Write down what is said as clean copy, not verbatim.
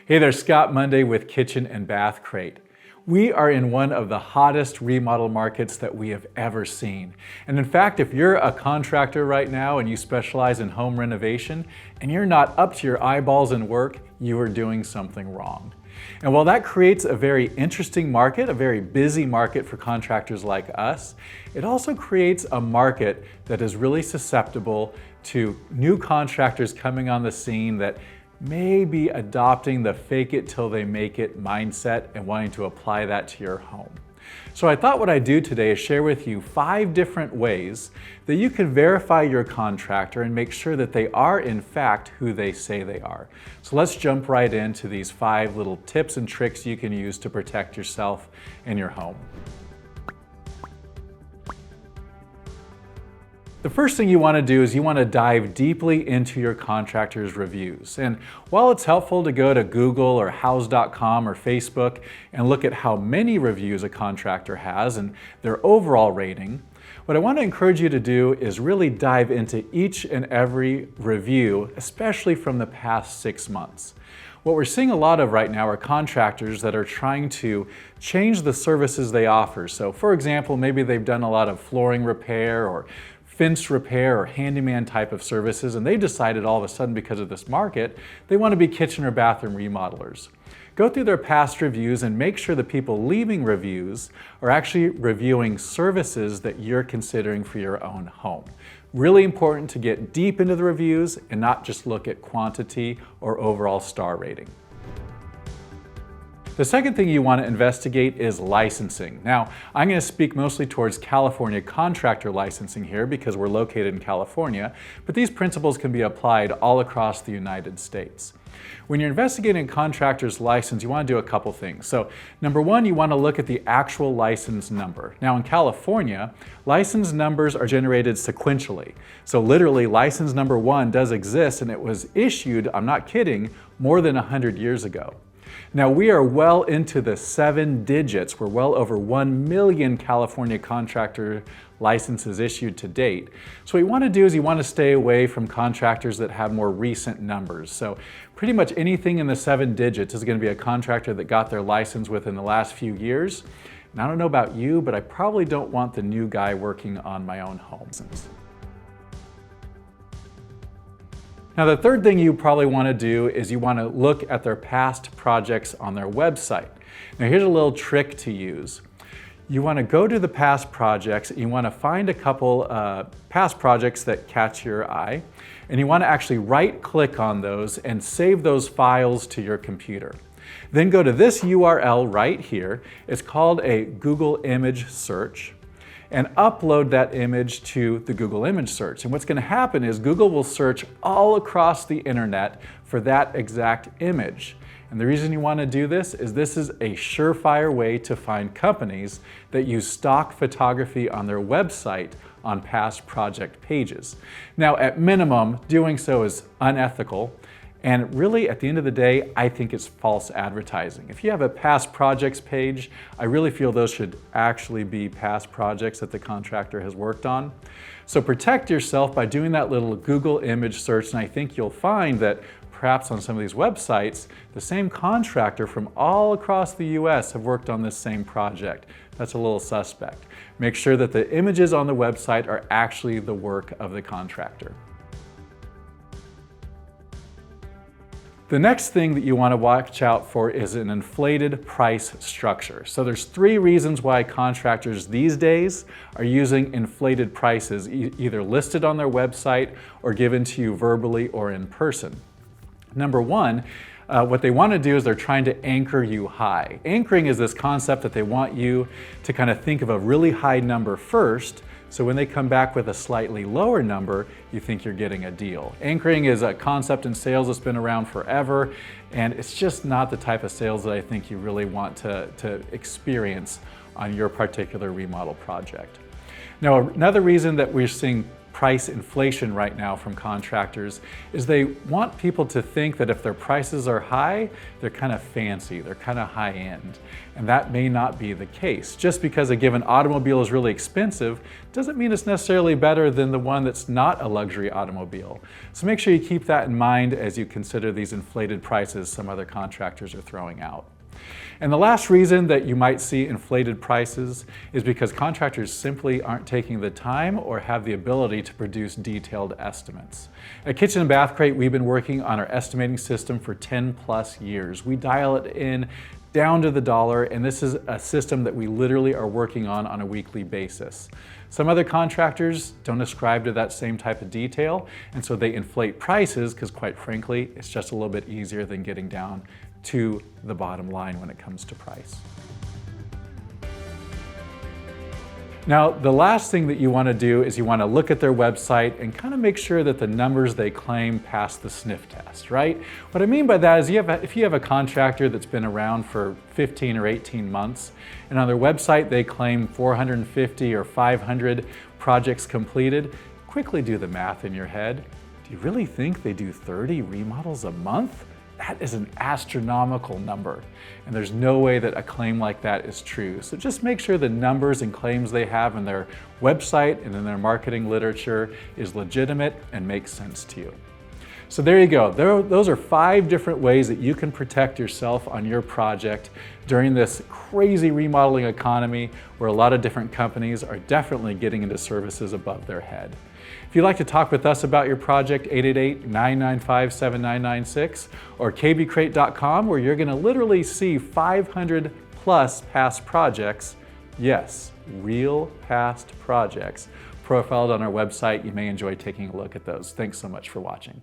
Hey there, Scott Monday with Kitchen and Bath Crate. We are in one of the hottest remodel markets that we have ever seen. And in fact, if you're a contractor right now and you specialize in home renovation and you're not up to your eyeballs in work, you are doing something wrong. And while that creates a very interesting market, a very busy market for contractors like us, it also creates a market that is really susceptible to new contractors coming on the scene that may be adopting the fake it till they make it mindset and wanting to apply that to your home. So I thought what I'd do today is share with you 5 different ways that you can verify your contractor and make sure that they are in fact who they say they are. So let's jump right into these 5 little tips and tricks you can use to protect yourself and your home. The first thing you want to do is you want to dive deeply into your contractor's reviews. And while it's helpful to go to Google or house.com or Facebook and look at how many reviews a contractor has and their overall rating, what I want to encourage you to do is really dive into each and every review, especially from the past 6 months. What we're seeing a lot of right now are contractors that are trying to change the services they offer. So for example, maybe they've done a lot of flooring repair or fence repair or handyman type of services, and they decided all of a sudden because of this market, they want to be kitchen or bathroom remodelers. Go through their past reviews and make sure the people leaving reviews are actually reviewing services that you're considering for your own home. Really important to get deep into the reviews and not just look at quantity or overall star rating. The second thing you want to investigate is licensing. Now, I'm going to speak mostly towards California contractor licensing here because we're located in California, but these principles can be applied all across the United States. When you're investigating a contractor's license, you want to do a couple things. So, number one, you want to look at the actual license number. Now, in California, license numbers are generated sequentially. So literally, license number 1 does exist and it was issued, I'm not kidding, more than 100 years ago. Now we are well into the 7 digits. We're well over 1 million California contractor licenses issued to date. So what you want to do is you want to stay away from contractors that have more recent numbers. So pretty much anything in the 7 digits is going to be a contractor that got their license within the last few years. And I don't know about you, but I probably don't want the new guy working on my own home. Now the third thing you probably want to do is you want to look at their past projects on their website. Now here's a little trick to use. You want to go to the past projects, you want to find a couple past projects that catch your eye, and you want to actually right-click on those and save those files to your computer. Then go to this URL right here. It's called a Google image search, and upload that image to the Google image search. And what's going to happen is Google will search all across the internet for that exact image. And the reason you want to do this is a surefire way to find companies that use stock photography on their website on past project pages. Now, at minimum, doing so is unethical. And really, at the end of the day, I think it's false advertising. If you have a past projects page, I really feel those should actually be past projects that the contractor has worked on. So protect yourself by doing that little Google image search, and I think you'll find that perhaps on some of these websites, the same contractor from all across the US have worked on this same project. That's a little suspect. Make sure that the images on the website are actually the work of the contractor. The next thing that you want to watch out for is an inflated price structure. So there's 3 reasons why contractors these days are using inflated prices, either listed on their website or given to you verbally or in person. Number 1, what they want to do is they're trying to anchor you high. Anchoring is this concept that they want you to kind of think of a really high number first, so when they come back with a slightly lower number, you think you're getting a deal. Anchoring is a concept in sales that's been around forever, and it's just not the type of sales that I think you really want to experience on your particular remodel project. Now, another reason that we're seeing price inflation right now from contractors is they want people to think that if their prices are high, they're kind of fancy, they're kind of high end. And that may not be the case. Just because a given automobile is really expensive doesn't mean it's necessarily better than the one that's not a luxury automobile. So make sure you keep that in mind as you consider these inflated prices some other contractors are throwing out. And the last reason that you might see inflated prices is because contractors simply aren't taking the time or have the ability to produce detailed estimates. At Kitchen and Bath Crate, we've been working on our estimating system for 10+ years. We dial it in down to the dollar, and this is a system that we literally are working on a weekly basis. Some other contractors don't ascribe to that same type of detail, and so they inflate prices because, quite frankly, it's just a little bit easier than getting down to the bottom line when it comes to price. Now, the last thing that you want to do is you want to look at their website and kind of make sure that the numbers they claim pass the sniff test, right? What I mean by that is if you have a contractor that's been around for 15 or 18 months, and on their website they claim 450 or 500 projects completed, quickly do the math in your head. Do you really think they do 30 remodels a month? That is an astronomical number, and there's no way that a claim like that is true. So just make sure the numbers and claims they have in their website and in their marketing literature is legitimate and makes sense to you. So there you go. Those are 5 different ways that you can protect yourself on your project during this crazy remodeling economy where a lot of different companies are definitely getting into services above their head. If you'd like to talk with us about your project, 888-995-7996 or kbCRATE.com, where you're going to literally see 500+ past projects, yes, real past projects, profiled on our website. You may enjoy taking a look at those. Thanks so much for watching.